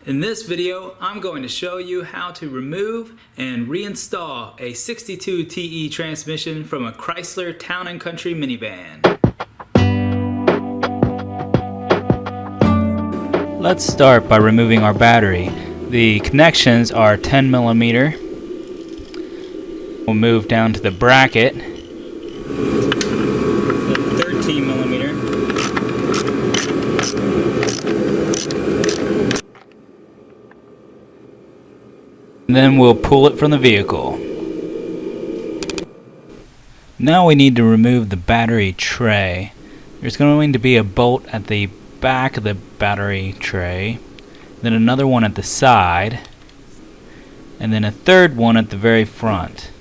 In this video, I'm going to show you how to remove and reinstall a 62 TE transmission from a Chrysler Town & Country minivan. Let's start by removing our battery. The connections are 10 millimeter. We'll move down to the bracket. 13 millimeter. And then we'll pull it from the vehicle. Now we need to remove the battery tray. There's going to be a bolt at the back of the battery tray, then another one at the side, and then a third one at the very front.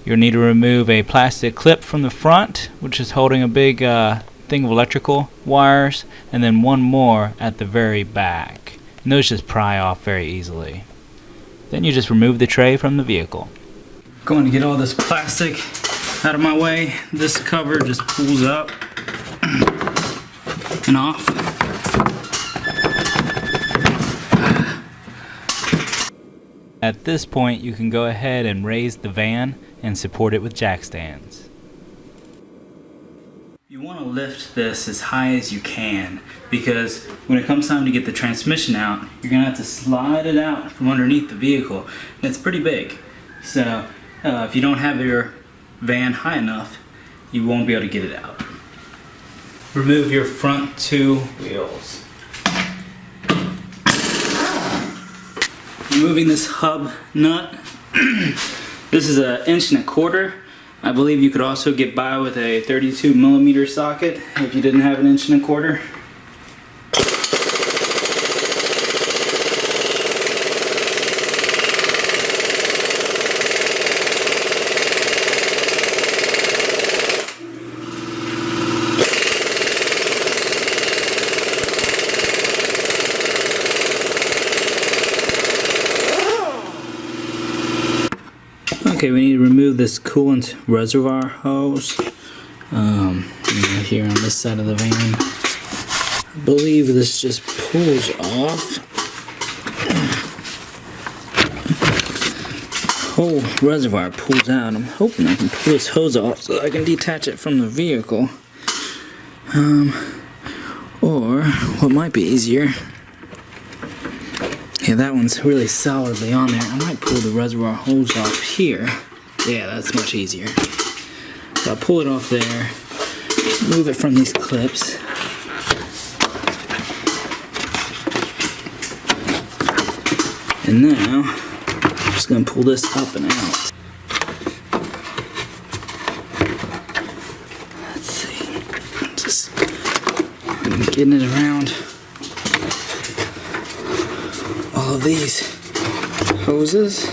You'll need to remove a plastic clip from the front, which is holding a big thing of electrical wires, and then one more at the very back. And those just pry off very easily. Then you just remove the tray from the vehicle. Going to get all this plastic out of my way. This cover just pulls up and off. At this point, you can go ahead and raise the van and support it with jack stands. You want to lift this as high as you can, because when it comes time to get the transmission out, you're going to have to slide it out from underneath the vehicle. And it's pretty big. So if you don't have your van high enough, you won't be able to get it out. Remove your front two wheels. Removing this hub nut. This is an 1.25 inch. I believe you could also get by with a 32 millimeter socket if you didn't have an 1.25 inch. Okay, we need to remove this coolant reservoir hose here on this side of the van. I believe this just pulls off. Whole reservoir pulls out. I'm hoping I can pull this hose off so I can detach it from the vehicle. Or what might be easier. Yeah, that one's really solidly on there. I might pull the reservoir hose off here. Yeah, that's much easier. So I'll pull it off there, move it from these clips. And now, I'm just going to pull this up and out. Let's see. Just getting it around all of these hoses.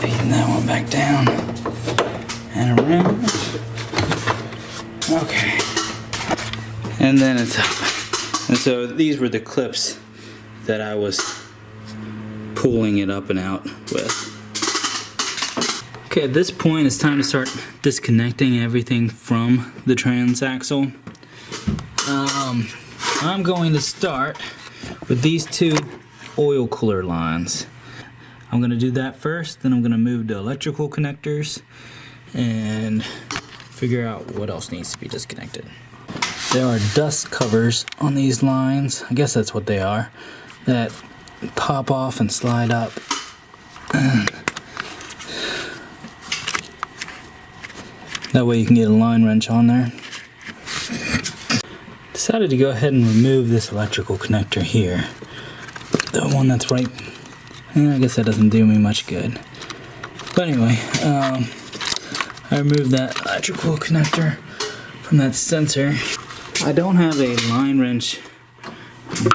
Feeding that one back down and around. Okay. And then it's up. And so these were the clips that I was pulling it up and out with. Okay, at this point it's time to start disconnecting everything from the transaxle. I'm going to start with these two oil cooler lines. I'm going to do that first, then I'm going to move the electrical connectors and figure out what else needs to be disconnected. There are dust covers on these lines, I guess that's what they are, that pop off and slide up. That way you can get a line wrench on there. Decided to go ahead and remove this electrical connector here. The one that's right, I guess that doesn't do me much good. But anyway, I removed that electrical connector from that sensor. I don't have a line wrench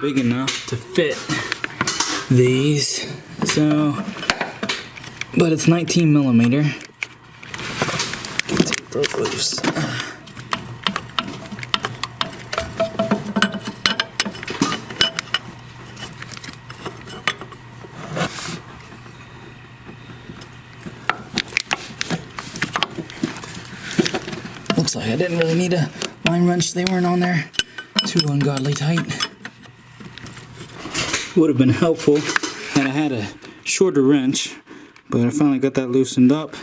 big enough to fit these, so, but it's 19 millimeter. Broke loose. Okay, I didn't really need a line wrench. They weren't on there too ungodly tight. Would have been helpful had I had a shorter wrench, but I finally got that loosened up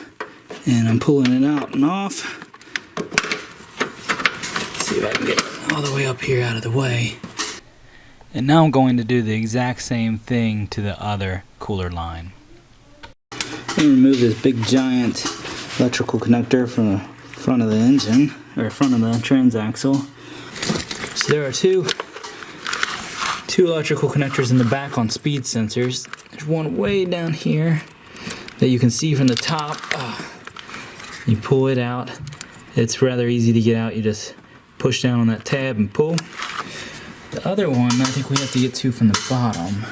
and I'm pulling it out and off. Let's see if I can get it all the way up here out of the way. And now I'm going to do the exact same thing to the other cooler line. I'm going to remove this big giant electrical connector from the front of the engine, or front of the transaxle. So there are two electrical connectors in the back on speed sensors. There's one way down here that you can see from the top. You pull it out. It's rather easy to get out. You just push down on that tab and pull. The other one, I think we have to get to from the bottom.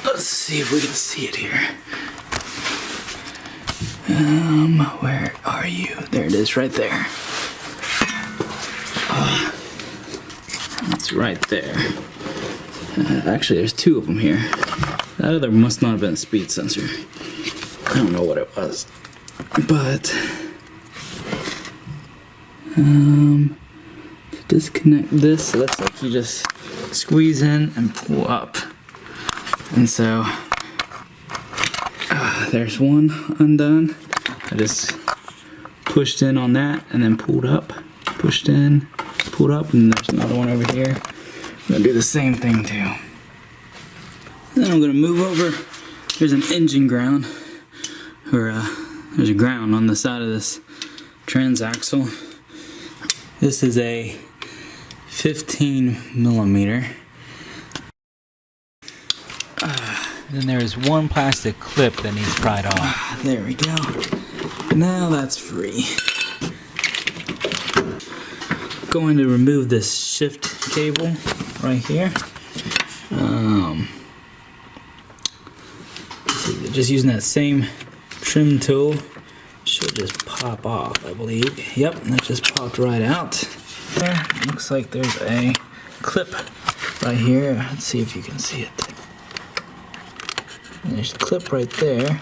Let's see if we can see it here. Where are you? There it is, right there. It's right there. Actually, there's two of them here. That other must not have been a speed sensor. I don't know what it was. But, to disconnect this, it looks like you just squeeze in and pull up. And so, there's one undone. I just pushed in on that and then pulled up, pushed in, pulled up, and there's another one over here. I'm gonna do the same thing too. Then I'm gonna move over. There's an engine ground, or there's a ground on the side of this transaxle. This is a 15 millimeter. Then there's one plastic clip that needs pried off. There we go. Now that's free. Going to remove this shift cable right here. Just using that same trim tool, should just pop off, I believe. Yep, that just popped right out. There, looks like there's a clip right here. Let's see if you can see it. And there's a clip right there.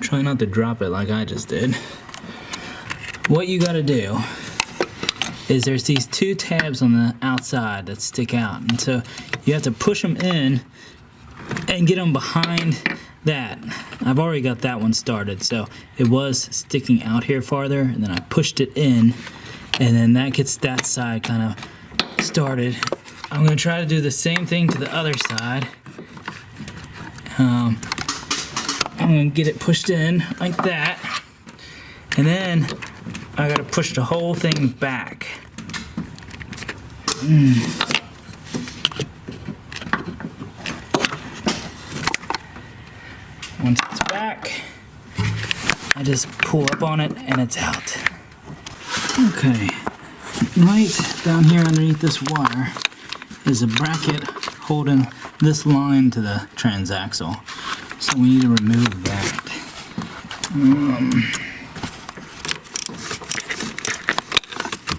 Try not to drop it like I just did. What you gotta do is there's these two tabs on the outside that stick out, and so you have to push them in and get them behind that. I've already got that one started, so it was sticking out here farther, and then I pushed it in, and then that gets that side kind of started. I'm gonna try to do the same thing to the other side. I'm gonna get it pushed in like that, and then I gotta push the whole thing back. Once it's back, I just pull up on it and it's out. Okay, right down here underneath this wire is a bracket holding this line to the transaxle. So we need to remove that.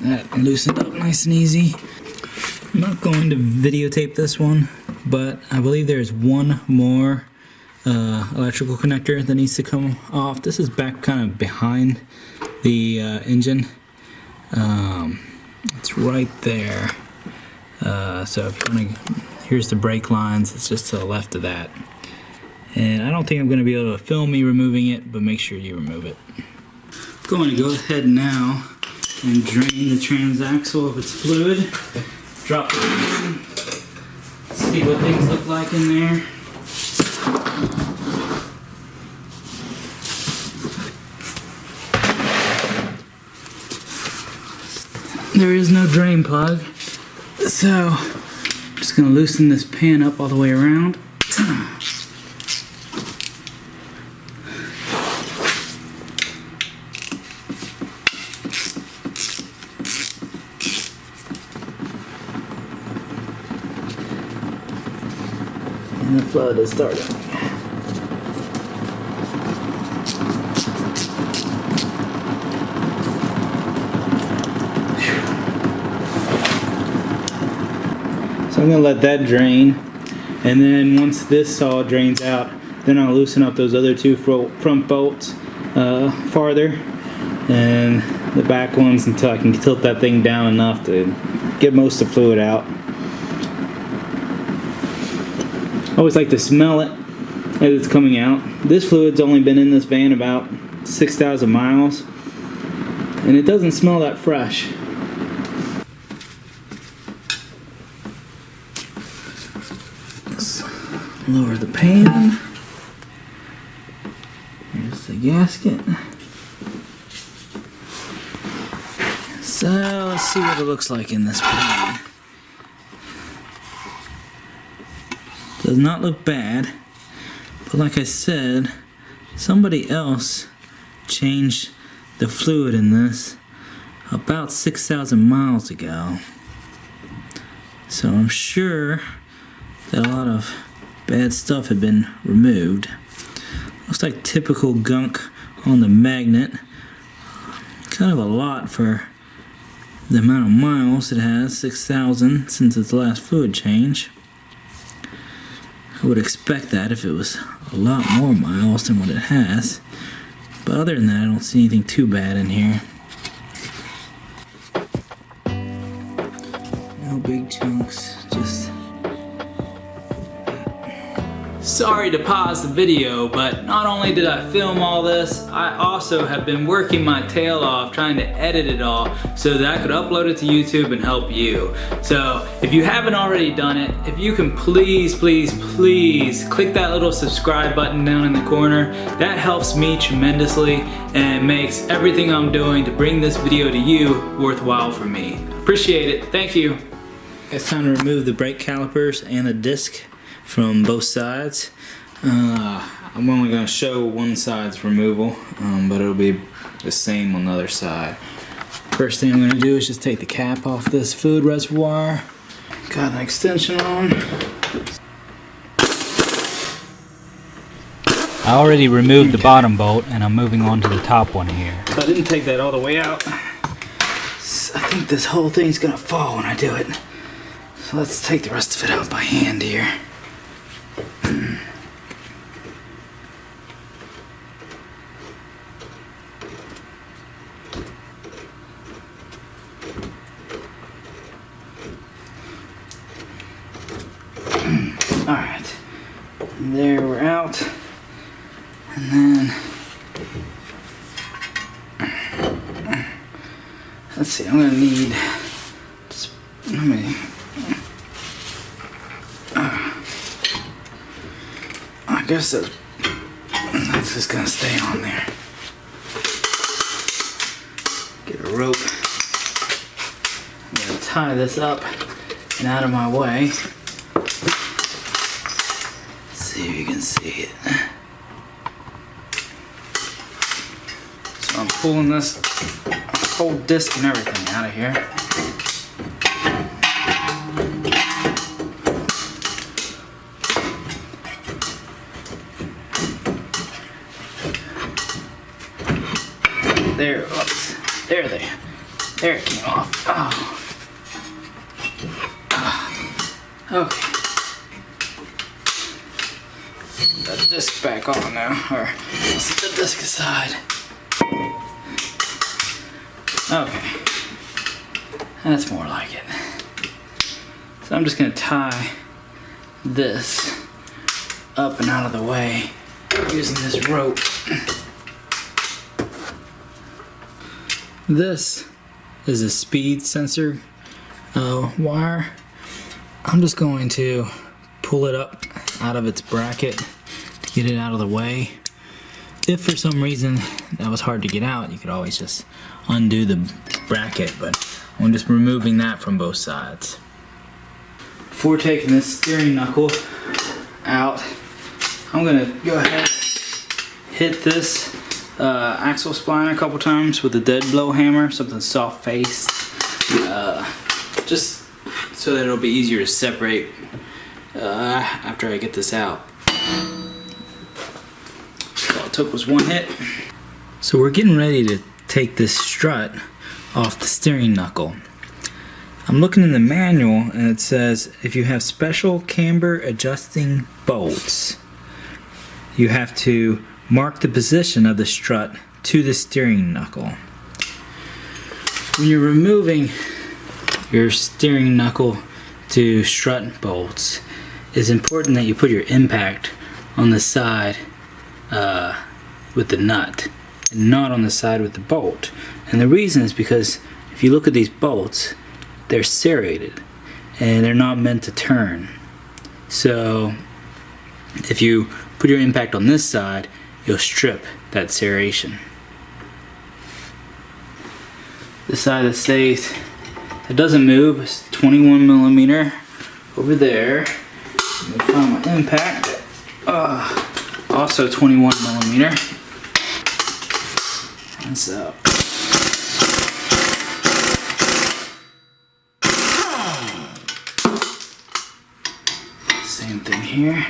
That loosened up nice and easy. I'm not going to videotape this one, but I believe there's one more electrical connector that needs to come off. This is back kind of behind the engine. It's right there. So if you want to, here's the brake lines. It's just to the left of that. And I don't think I'm going to be able to film me removing it, but make sure you remove it. I'm going to go ahead now and drain the transaxle of its fluid. Drop it in. See what things look like in there. There is no drain plug, so I'm just going to loosen this pan up all the way around. And the flood is starting. So I'm going to let that drain, and then once this all drains out, Then I'll loosen up those other two front bolts farther, and the back ones until I can tilt that thing down enough to get most of the fluid out. I always like to smell it as it's coming out. This fluid's only been in this van about 6,000 miles, and it doesn't smell that fresh. Let's lower the pan. Here's the gasket. So let's see what it looks like in this pan. Does not look bad, but like I said, somebody else changed the fluid in this about 6,000 miles ago. So I'm sure that a lot of bad stuff had been removed. Looks like typical gunk on the magnet. Kind of a lot for the amount of miles it has, 6,000 since its last fluid change. I would expect that if it was a lot more miles than what it has. But other than that, I don't see anything too bad in here. No big chunks, just... Sorry to pause the video, but not only did I film all this, I also have been working my tail off trying to edit it all so that I could upload it to YouTube and help you. So if you haven't already done it, if you can please click that little subscribe button down in the corner. That helps me tremendously and makes everything I'm doing to bring this video to you worthwhile for me. Appreciate it. Thank you. It's time to remove the brake calipers and the disc from both sides. I'm only going to show one side's removal, but it'll be the same on the other side. First thing I'm going to do is just take the cap off this fluid reservoir. Got an extension on. I already removed the bottom bolt and I'm moving on to the top one here. I didn't take that all the way out. I think this whole thing's going to fall when I do it. So let's take the rest of it out by hand here. Alright, there we're out, and then let's see, I'm gonna need just, I guess that's just gonna stay on there. Get a rope. I'm gonna tie this up and out of my way. See if you can see it. So I'm pulling this whole disc and everything out of here. There, oops, there it came off. Okay. Put the disc back on now, or set the disc aside. Okay, that's more like it. So I'm just gonna tie this up and out of the way using this rope. This is a speed sensor wire. I'm just going to pull it up out of its bracket to get it out of the way. If for some reason that was hard to get out, you could always just undo the bracket, but I'm just removing that from both sides. Before taking this steering knuckle out, I'm gonna go ahead and hit this axle spline a couple times with a dead blow hammer, something soft faced, just so that it'll be easier to separate after I get this out. All it took was one hit. So we're getting ready to take this strut off the steering knuckle. I'm looking in the manual and it says if you have special camber adjusting bolts, you have to mark the position of the strut to the steering knuckle. When you're removing your steering knuckle to strut bolts, it's important that you put your impact on the side with the nut and not on the side with the bolt. And the reason is because if you look at these bolts, they're serrated and they're not meant to turn. So if you put your impact on this side, you'll strip that serration. The side that stays, that doesn't move, is 21 millimeter over there. Let me find my impact. Also 21 millimeter. And so same thing here.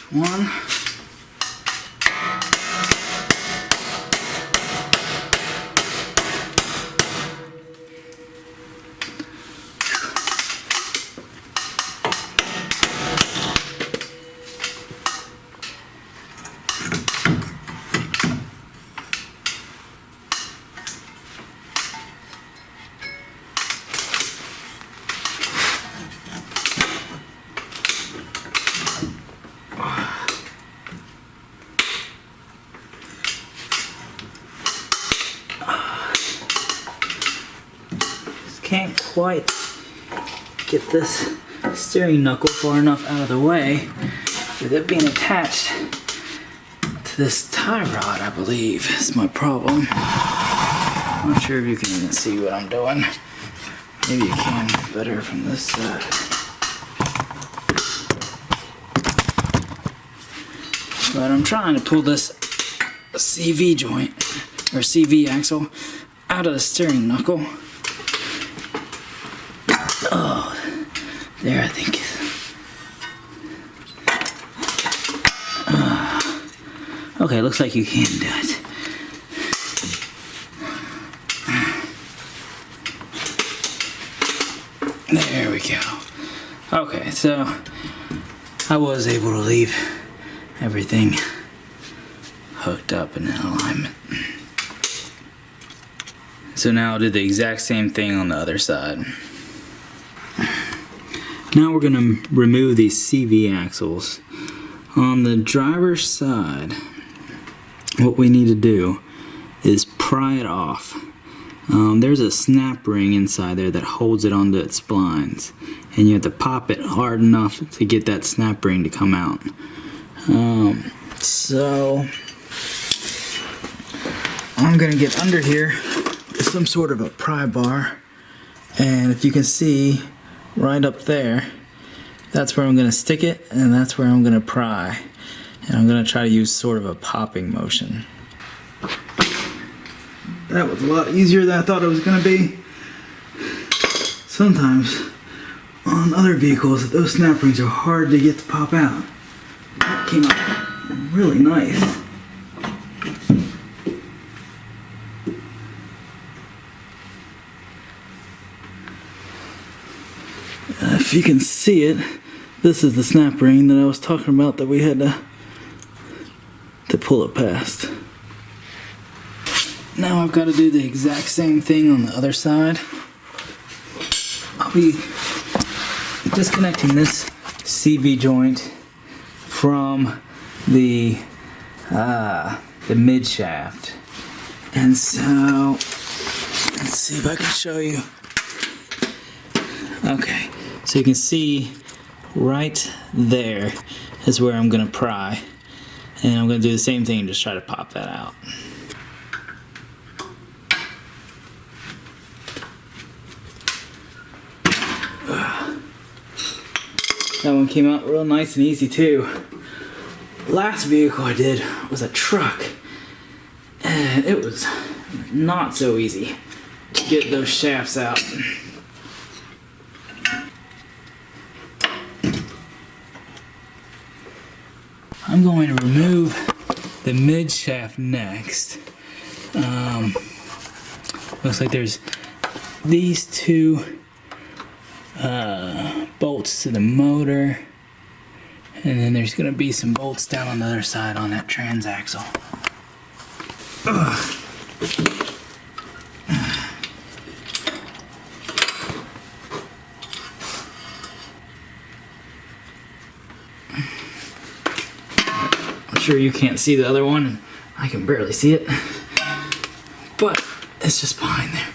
One. Can't quite get this steering knuckle far enough out of the way with it being attached to this tie rod, I believe, is my problem. I'm not sure if you can even see what I'm doing. Maybe you can better from this side. But I'm trying to pull this CV joint, or CV axle, out of the steering knuckle. Oh, there I think. Okay, looks like you can do it. There we go. Okay, so I was able to leave everything hooked up and in alignment. So now I'll do the exact same thing on the other side. Now we're going to remove these CV axles. On the driver's side, what we need to do is pry it off. There's a snap ring inside there that holds it onto its splines, and you have to pop it hard enough to get that snap ring to come out. So I'm going to get under here with some sort of a pry bar, and if you can see right up there, that's where I'm going to stick it, and that's where I'm going to pry. And I'm going to try to use sort of a popping motion. That was a lot easier than I thought it was going to be. Sometimes on other vehicles, those snap rings are hard to get to pop out. That came out really nice. If you can see it, this is the snap ring that I was talking about that we had to pull it past. Now I've got to do the exact same thing on the other side. I'll be disconnecting this CV joint from the midshaft. And so, let's see if I can show you. Okay, so you can see right there is where I'm going to pry. And I'm going to do the same thing and just try to pop that out. That one came out real nice and easy too. Last vehicle I did was a truck, and it was not so easy to get those shafts out. I'm going to remove the midshaft next. Looks like there's these two bolts to the motor, and then there's going to be some bolts down on the other side on that transaxle. Ugh. I'm sure you can't see the other one. I can barely see it, but it's just behind there.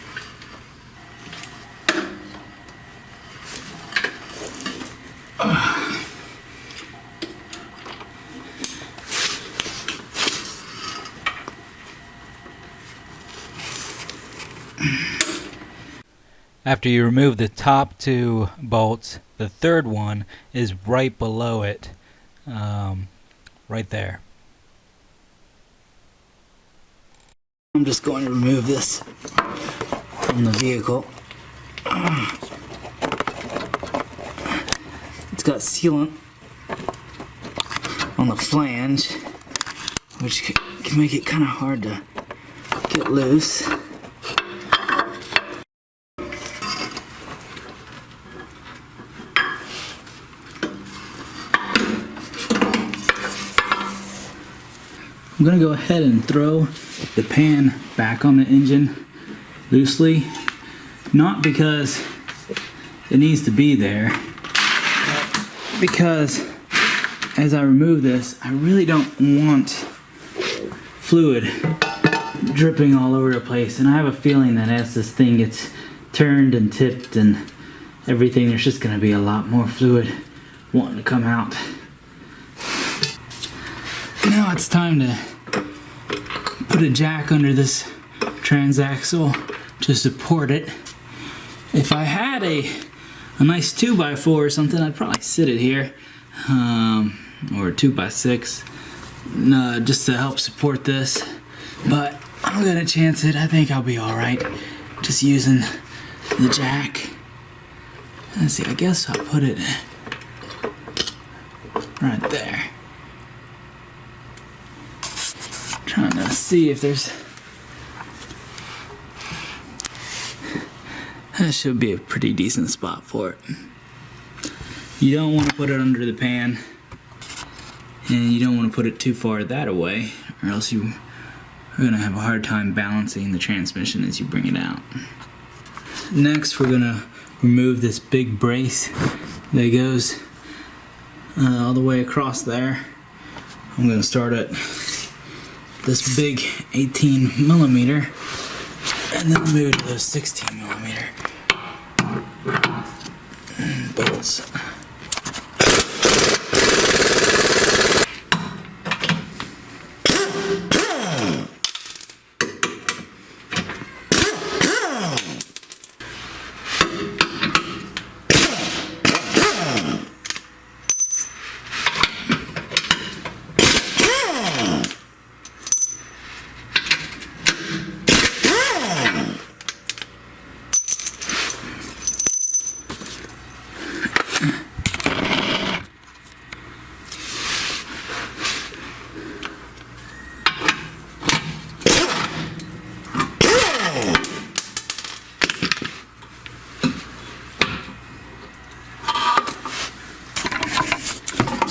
After you remove the top two bolts, the third one is right below it, right there. I'm just going to remove this from the vehicle. It's got sealant on the flange, which can make it kind of hard to get loose. I'm going to go ahead and throw the pan back on the engine loosely, not because it needs to be there, but because as I remove this, I really don't want fluid dripping all over the place, and I have a feeling that as this thing gets turned and tipped and everything, there's just going to be a lot more fluid wanting to come out. Now it's time to put a jack under this transaxle to support it. If I had a nice 2x4 or something, I'd probably sit it here, or a 2x6, just to help support this. But I'm gonna chance it. I think I'll be all right just using the jack. Let's see, I guess I'll put it right there. Trying to see if there's... That should be a pretty decent spot for it. You don't want to put it under the pan, and you don't want to put it too far that away, or else you are going to have a hard time balancing the transmission as you bring it out. Next, we're going to remove this big brace that goes all the way across there. I'm going to start at this big 18mm and then move to those 16mm bolts.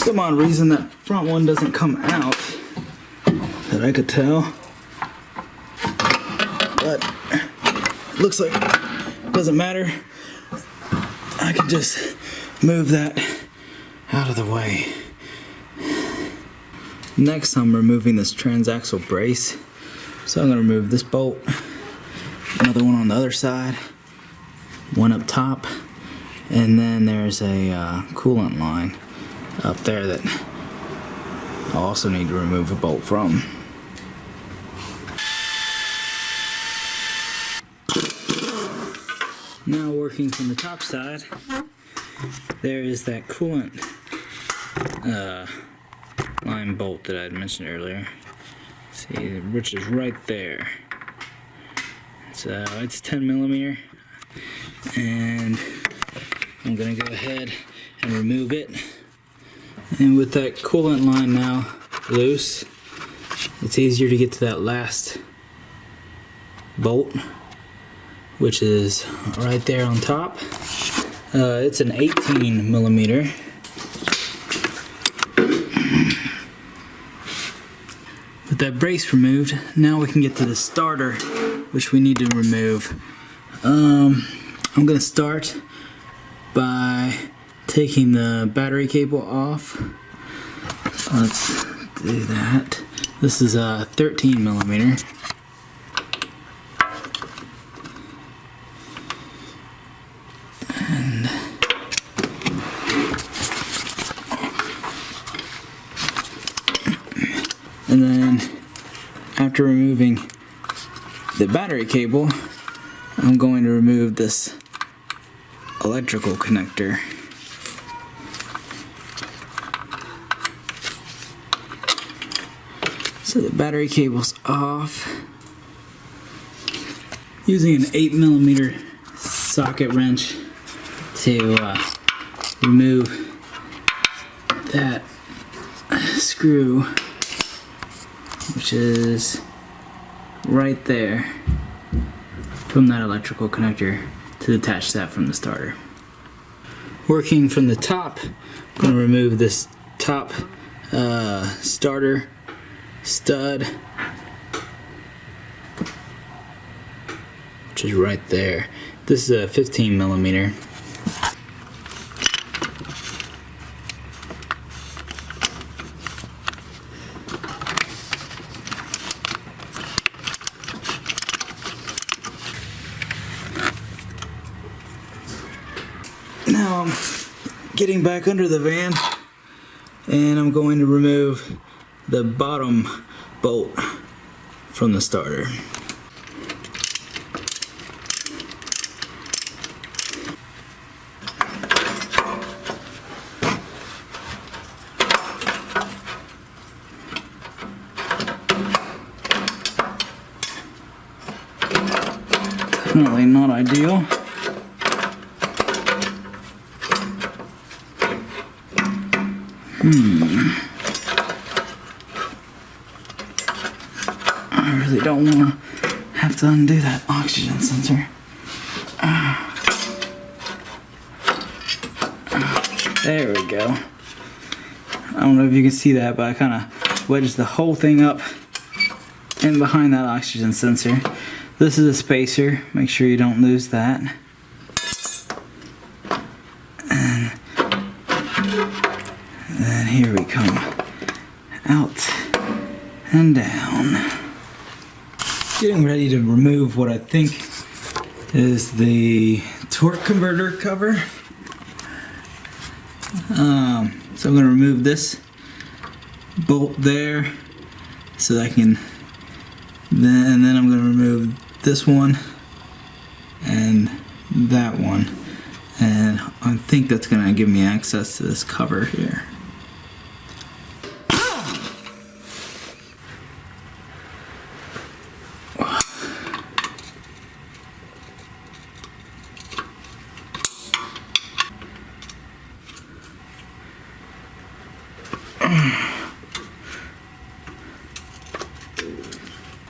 Some odd reason that front one doesn't come out that I could tell, but looks like it doesn't matter. I can just move that out of the way. Next, I'm removing this transaxle brace, so I'm going to remove this bolt, another one on the other side, one up top, and then there's a coolant line up there that I'll also need to remove a bolt from. Now, working from the top side, there is that coolant line bolt that I had mentioned earlier. See, which is right there. So it's 10mm, and I'm gonna go ahead and remove it. And with that coolant line now loose, it's easier to get to that last bolt, which is right there on top. It's an 18 millimeter. With that brace removed, now we can get to the starter, which we need to remove. I'm gonna start by taking the battery cable off. Let's do that. This is a 13 millimeter. And then after removing the battery cable, I'm going to remove this electrical connector. So the battery cable's off. Using an 8 millimeter socket wrench to remove that screw, which is right there from that electrical connector, to detach that from the starter. Working from the top, I'm going to remove this top starter stud, which is right there. This is a 15 millimeter. Now I'm getting back under the van, and I'm going to remove the bottom bolt from the starter. Definitely not ideal. I really don't want to have to undo that oxygen sensor. There we go. I don't know if you can see that, but I kind of wedged the whole thing up in behind that oxygen sensor. This is a spacer. Make sure you don't lose that. And then here we come. Out and down. Getting ready to remove what I think is the torque converter cover. So I'm going to remove this bolt there, so that I can, and then I'm going to remove this one and that one, and I think that's going to give me access to this cover here.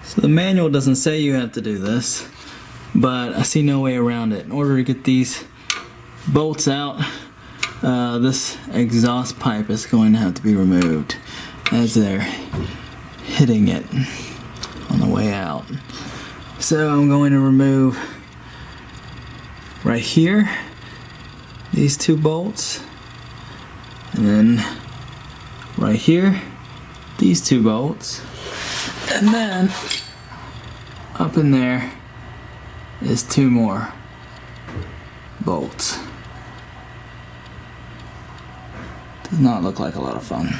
So the manual doesn't say you have to do this, but I see no way around it. In order to get these bolts out, this exhaust pipe is going to have to be removed as they're hitting it on the way out. So I'm going to remove right here these two bolts, and then right here these two bolts, and then up in there is two more bolts. Does not look like a lot of fun.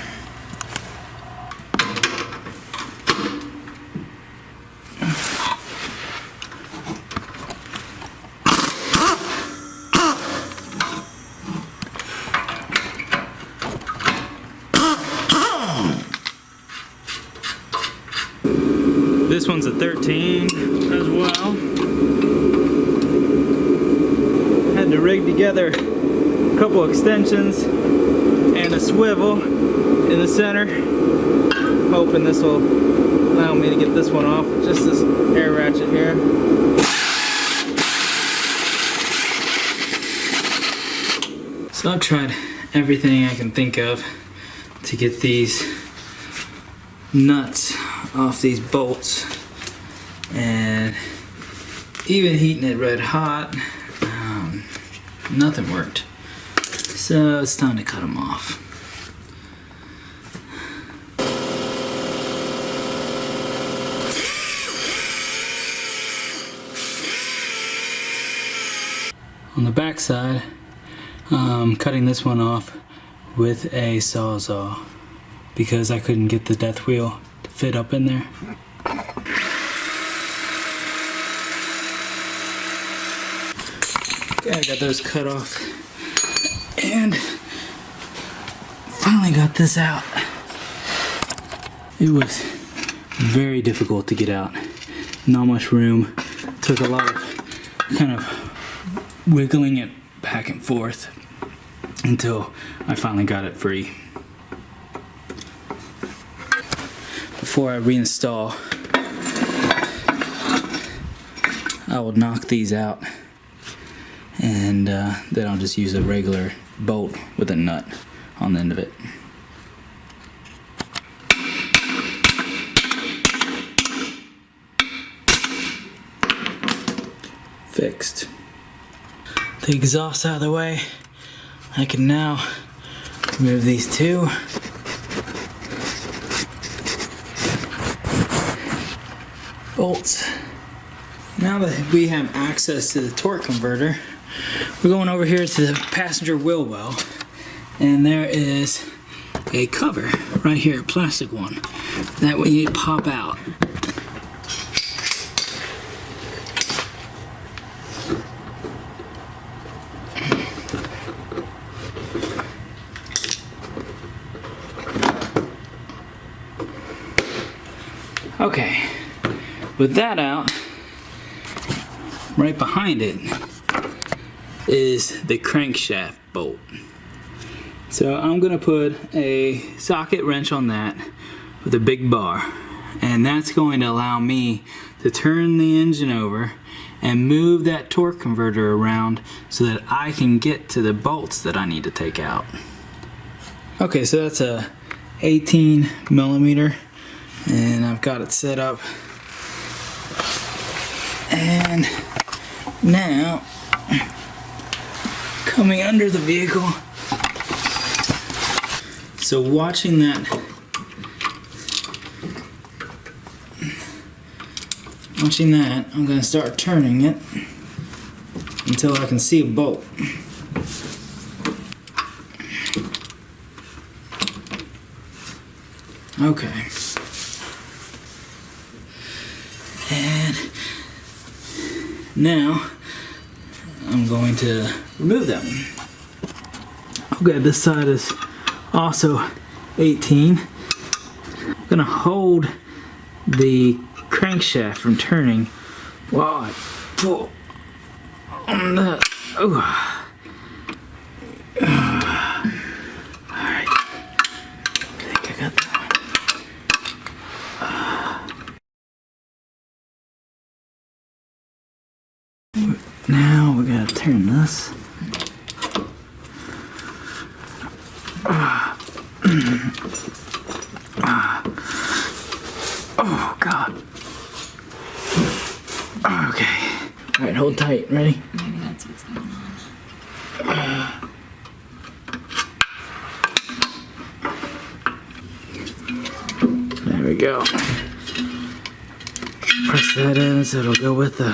This one's a 13 as well. Had to rig together a couple extensions and a swivel in the center. Hoping this will allow me to get this one off. Just this air ratchet here. So I've tried everything I can think of to get these nuts off these bolts, and even heating it red hot, nothing worked. So it's time to cut them off. On the back side, cutting this one off with a sawzall because I couldn't get the death wheel to fit up in there. Okay, I got those cut off and finally got this out. It was very difficult to get out. Not much room. Took a lot of kind of wiggling it back and forth until I finally got it free. Before I reinstall, I will knock these out, and then I'll just use a regular bolt with a nut on the end of it. Fixed. The exhaust out of the way, I can now remove these two. Bolts. Now that we have access to the torque converter, we're going over here to the passenger wheel well, and there is a cover right here, a plastic one, that way you pop out. Okay, with that out, right behind it is the crankshaft bolt. So I'm gonna put a socket wrench on that with a big bar, and that's going to allow me to turn the engine over and move that torque converter around so that I can get to the bolts that I need to take out. Okay, so that's a 18 millimeter, and I've got it set up. And now, coming under the vehicle, so watching that, I'm going to start turning it until I can see a bolt. Okay. And now I'm going to remove them. Okay, this side is also 18. I'm gonna hold the crankshaft from turning while I pull on the. Alright. I think I got that. Now we gotta turn this. Oh God. Okay. Alright, hold tight. Ready? Maybe that's what's going on. There we go. Press that in so it'll go with the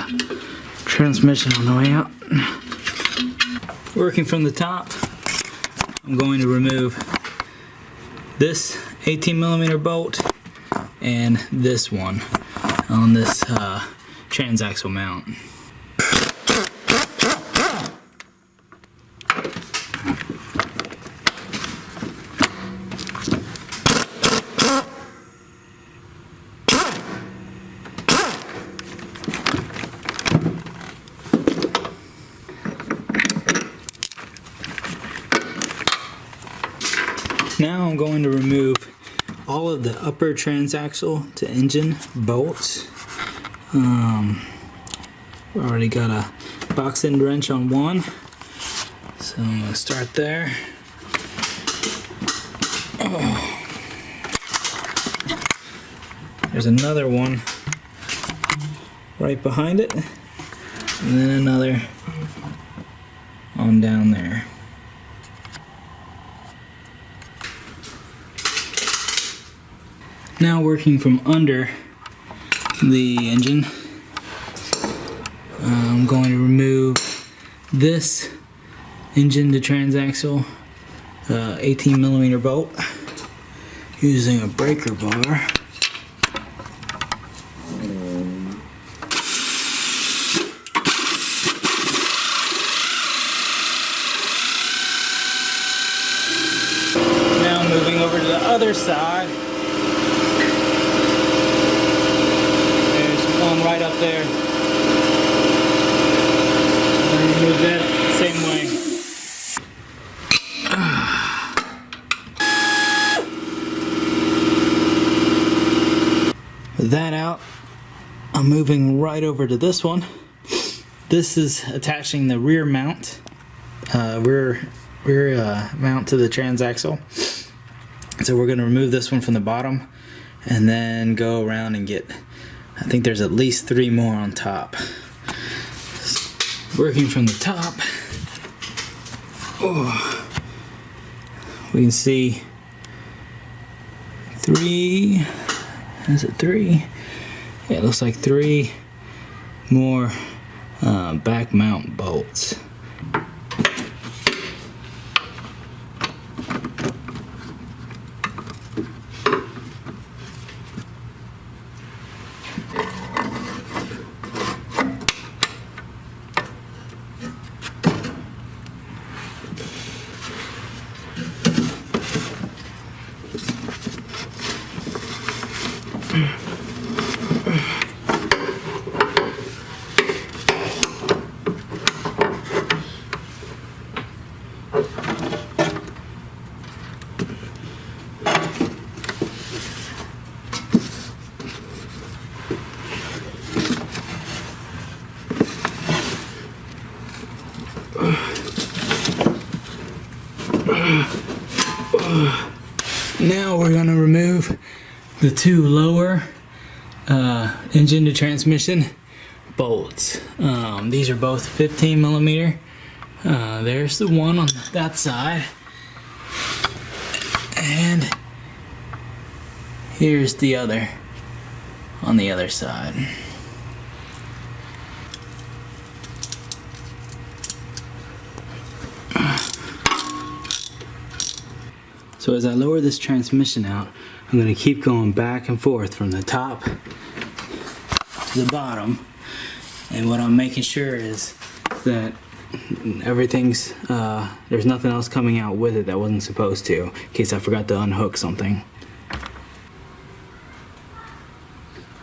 transmission on the way out. Working from the top, I'm going to remove this 18 millimeter bolt and this one on this transaxle mount. Now I'm going to remove all of the upper transaxle to engine bolts. We already got a box end wrench on one, so I'm going to start there. There's another one right behind it, and then another on down there. Now working from under the engine, I'm going to remove this engine to transaxle 18mm bolt using a breaker bar. Now moving over to the other side. There's one right up there. Remove that same way. With that out, I'm moving right over to this one. This is attaching the rear mount, rear mount to the transaxle. So we're going to remove this one from the bottom, and then go around and get, I think there's at least 3 more on top. Working from the top, we can see 3, is it 3? Yeah, it looks like 3 more back mount bolts. Now we're going to remove the 2 lower engine to transmission bolts. These are both 15mm. There's the one on that side, and here's the other on the other side. So as I lower this transmission out, I'm going to keep going back and forth from the top to the bottom. And what I'm making sure is that everything's, there's nothing else coming out with it that wasn't supposed to, in case I forgot to unhook something.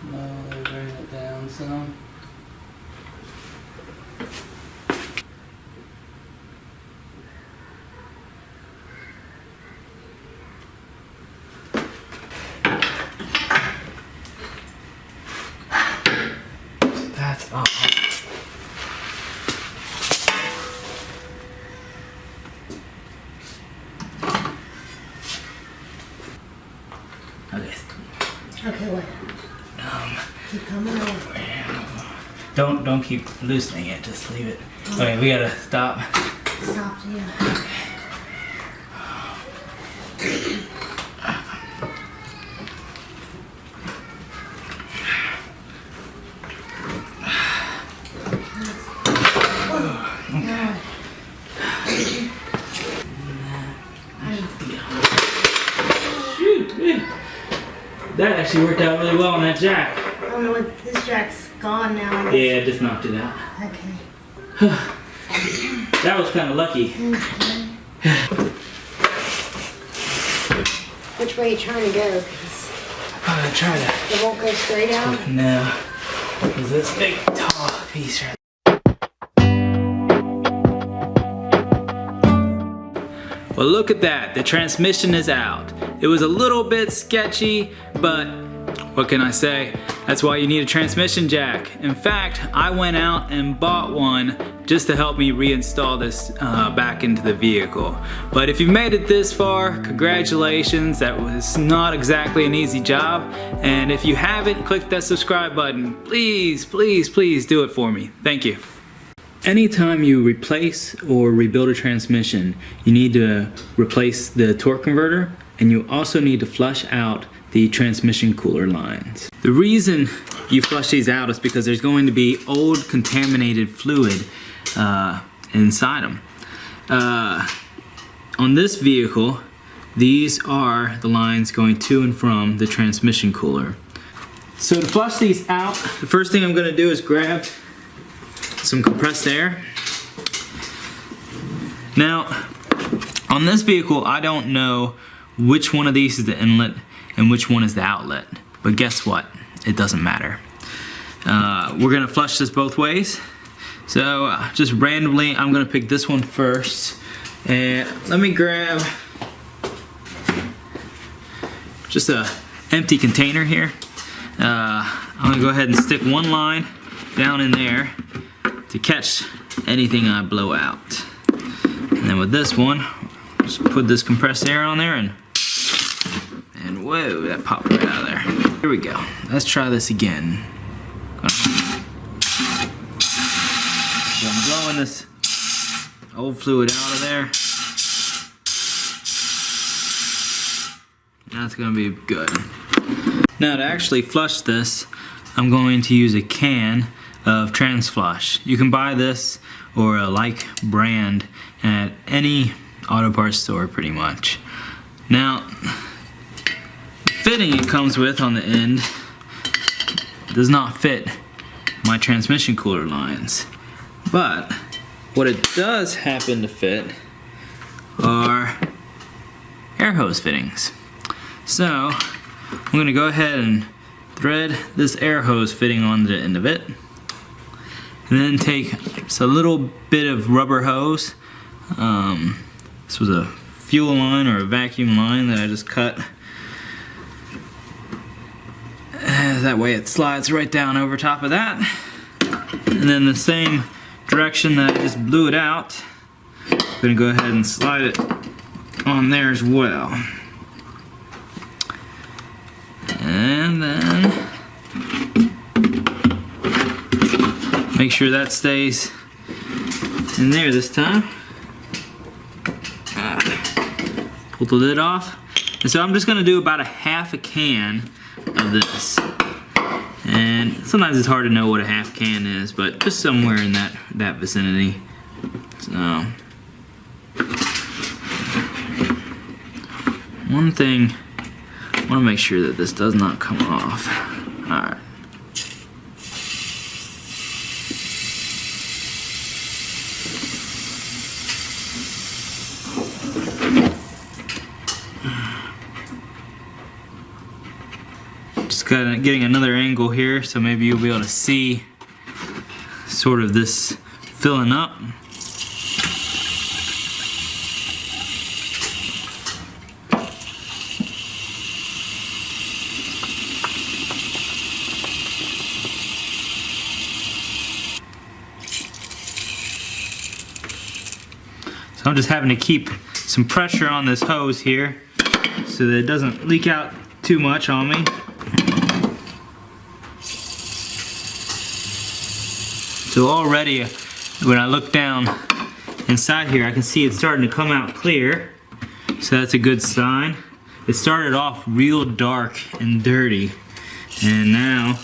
Slowly bring it down some. That's all. Okay, what? Keep coming over. Don't keep loosening it, just leave it. Okay, we gotta stop. Stop, yeah. That actually worked out really well on that jack. Oh no, this jack's gone now. Yeah, just not do that. Okay. That was kind of lucky. Which way are you trying to go? Cause I'm gonna try to. it won't go straight out? No. There's this big tall piece right there. Well, look at that, the transmission is out. It was a little bit sketchy, but what can I say? That's why you need a transmission jack. In fact, I went out and bought one just to help me reinstall this back into the vehicle. But if you've made it this far, congratulations. That was not exactly an easy job. And if you haven't, click that subscribe button. Please, please, please do it for me. Thank you. Anytime you replace or rebuild a transmission, you need to replace the torque converter, and you also need to flush out the transmission cooler lines. The reason you flush these out is because there's going to be old contaminated fluid inside them. On this vehicle, these are the lines going to and from the transmission cooler. So to flush these out, the first thing I'm going to do is grab some compressed air. Now, on this vehicle, I don't know which one of these is the inlet and which one is the outlet. But guess what? It doesn't matter. We're gonna flush this both ways. So just randomly, I'm gonna pick this one first. And let me grab just a empty container here. I'm gonna go ahead and stick one line down in there to catch anything I blow out. And then with this one, just put this compressed air on there and whoa, that popped right out of there. Here we go. Let's try this again. So I'm blowing this old fluid out of there. That's gonna be good. Now to actually flush this, I'm going to use a can of TransFlush. You can buy this or a like brand at any auto parts store pretty much. Now, the fitting it comes with on the end does not fit my transmission cooler lines. But what it does happen to fit are air hose fittings. So I'm going to go ahead and thread this air hose fitting on the end of it, and then take just a little bit of rubber hose. This was a fuel line or a vacuum line that I just cut. That way it slides right down over top of that. And then the same direction that I just blew it out, I'm going to go ahead and slide it on there as well. And then make sure that stays in there this time. Pull the lid off. And so I'm just going to do about a half a can of this. And sometimes it's hard to know what a half can is, but just somewhere in that vicinity. So one thing, I want to make sure that this does not come off. Alright. Just kind of getting another angle here so maybe you'll be able to see sort of this filling up. So I'm just having to keep some pressure on this hose here so that it doesn't leak out too much on me. So already when I look down inside here, I can see it's starting to come out clear. So that's a good sign. It started off real dark and dirty, and now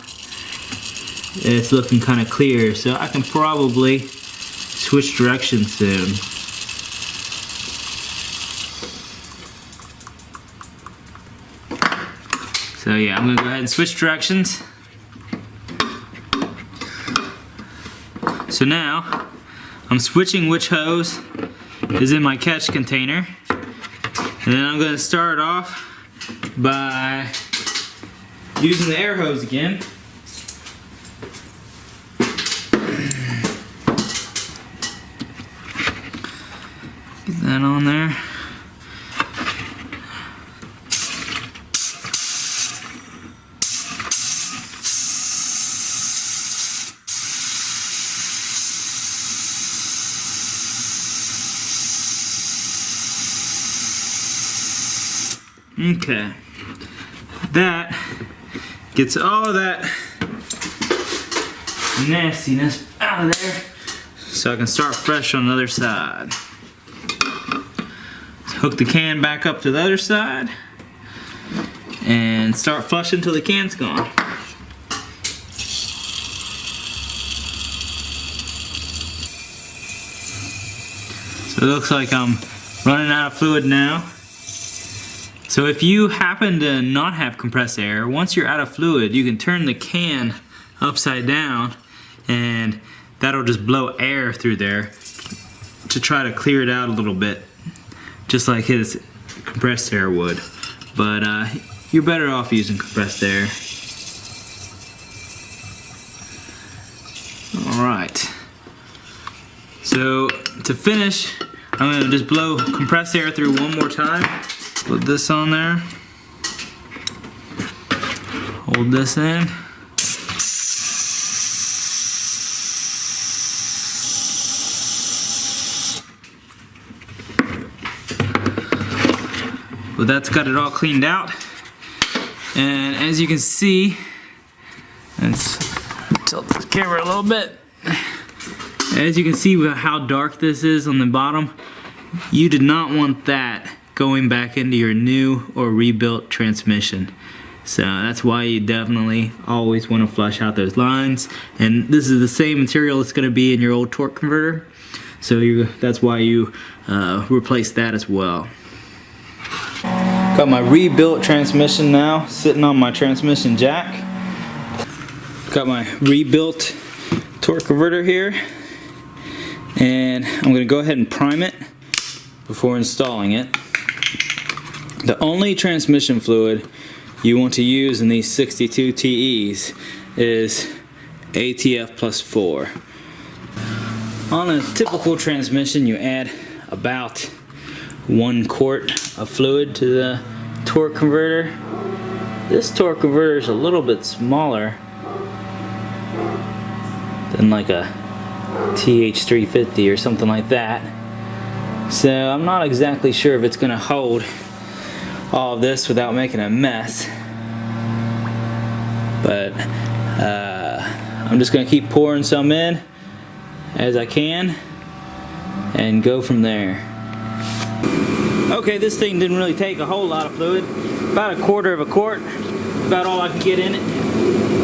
it's looking kind of clear. So I can probably switch directions soon. So yeah, I'm gonna go ahead and switch directions. So now, I'm switching which hose is in my catch container. And then I'm going to start off by using the air hose again. Get that on there. Okay. That gets all that nastiness out of there, so I can start fresh on the other side. Hook the can back up to the other side and start flushing until the can's gone. So it looks like I'm running out of fluid now. So if you happen to not have compressed air, once you're out of fluid, you can turn the can upside down and that'll just blow air through there to try to clear it out a little bit, just like his compressed air would. But you're better off using compressed air. Alright. So to finish, I'm going to just blow compressed air through one more time. Put this on there. Hold this in. But that's got it all cleaned out. And as you can see, let's tilt the camera a little bit. As you can see how dark this is on the bottom, you did not want that going back into your new or rebuilt transmission. So that's why you definitely always want to flush out those lines. And this is the same material that's going to be in your old torque converter. So that's why you replace that as well. Got my rebuilt transmission now sitting on my transmission jack. Got my rebuilt torque converter here. And I'm going to go ahead and prime it before installing it. The only transmission fluid you want to use in these 62 TEs is ATF plus 4. On a typical transmission, you add about 1 quart of fluid to the torque converter. This torque converter is a little bit smaller than like a TH350 or something like that. So I'm not exactly sure if it's going to hold all of this without making a mess, but I'm just going to keep pouring some in as I can and go from there. Okay, this thing didn't really take a whole lot of fluid, about 1/4 of a quart, about all I can get in it,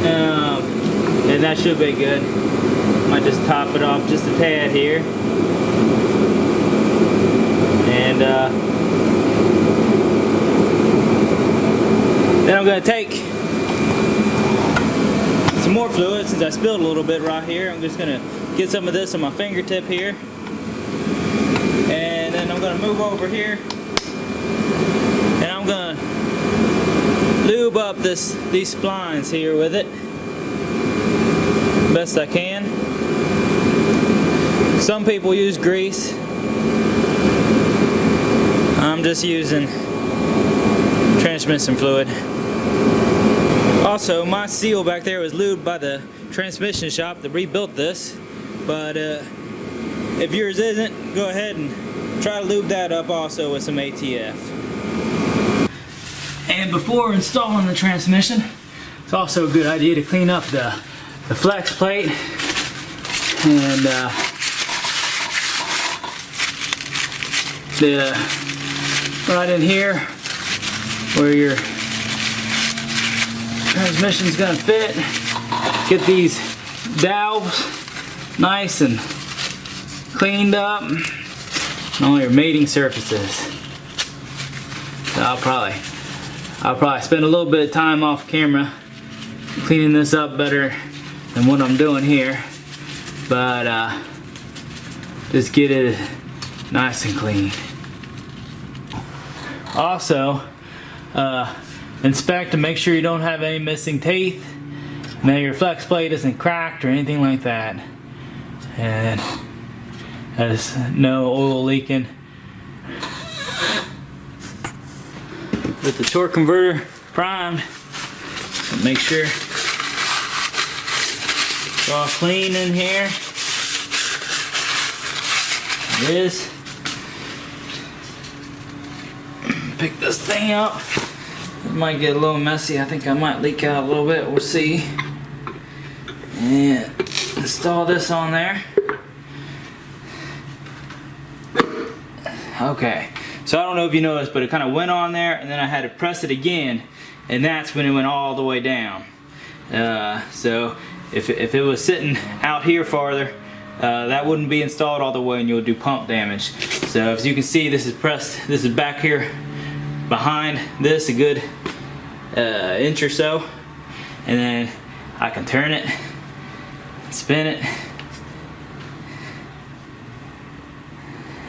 and that should be good. Might just top it off just a tad here, and then I'm going to take some more fluid since I spilled a little bit right here. I'm just going to get some of this on my fingertip here, and then I'm going to move over here and I'm going to lube up these splines here with it best I can. Some people use grease. I'm just using transmission fluid. Also, my seal back there was lubed by the transmission shop that rebuilt this, but if yours isn't, go ahead and try to lube that up also with some ATF. And before installing the transmission, it's also a good idea to clean up the flex plate and right in here where your transmission's gonna fit. Get these valves nice and cleaned up, and all your mating surfaces. So I'll probably spend a little bit of time off camera cleaning this up better than what I'm doing here, but just get it nice and clean. Also, inspect to make sure you don't have any missing teeth, and that your flex plate isn't cracked or anything like that, and has no oil leaking. With the torque converter primed, make sure it's all clean in here. It is. Pick this thing up. It might get a little messy. I think I might leak out a little bit. We'll see. And install this on there. Okay. So I don't know if you noticed, but it kind of went on there, and then I had to press it again, and that's when it went all the way down. So if it was sitting out here farther, that wouldn't be installed all the way, and you'll do pump damage. So as you can see, this is pressed. This is back here behind this a good inch or so, and then I can turn it, spin it,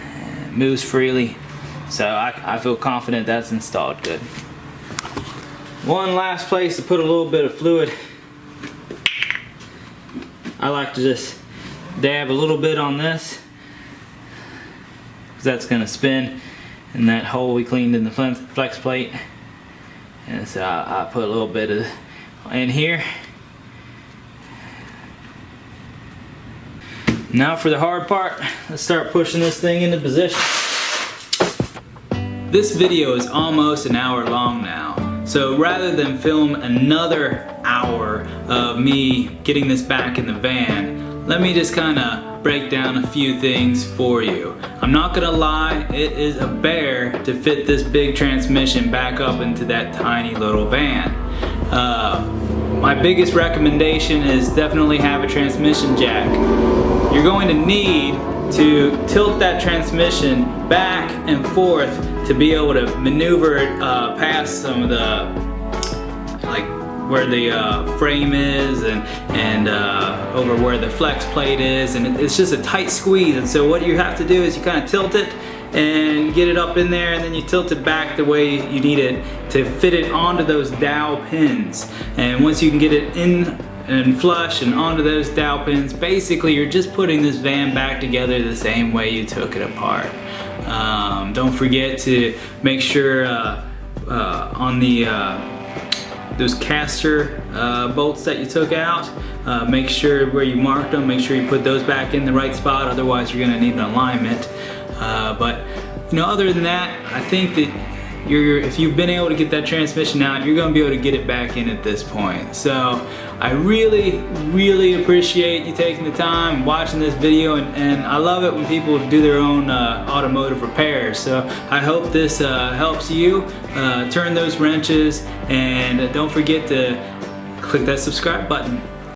and it moves freely. So I feel confident that's installed good. One last place to put a little bit of fluid. I like to just dab a little bit on this, because that's going to spin in that hole we cleaned in the flex plate. And so I put a little bit of in here. Now for the hard part, let's start pushing this thing into position. This video is almost an hour long now, so rather than film another hour of me getting this back in the van, let me just kind of break down a few things for you. I'm not gonna lie, it is a bear to fit this big transmission back up into that tiny little van. My biggest recommendation is definitely have a transmission jack. You're going to need to tilt that transmission back and forth to be able to maneuver it past some of the, like where the frame is and over where the flex plate is, and it's just a tight squeeze. And so what you have to do is you kind of tilt it and get it up in there, and then you tilt it back the way you need it to fit it onto those dowel pins. And once you can get it in and flush and onto those dowel pins, basically you're just putting this van back together the same way you took it apart. Don't forget to make sure on the those caster bolts that you took out, make sure where you marked them, make sure you put those back in the right spot, otherwise you're going to need an alignment. But you know, other than that, I think that if you've been able to get that transmission out, you're going to be able to get it back in at this point. So I really appreciate you taking the time watching this video, and I love it when people do their own automotive repairs. So I hope this helps you turn those wrenches, and don't forget to click that subscribe button.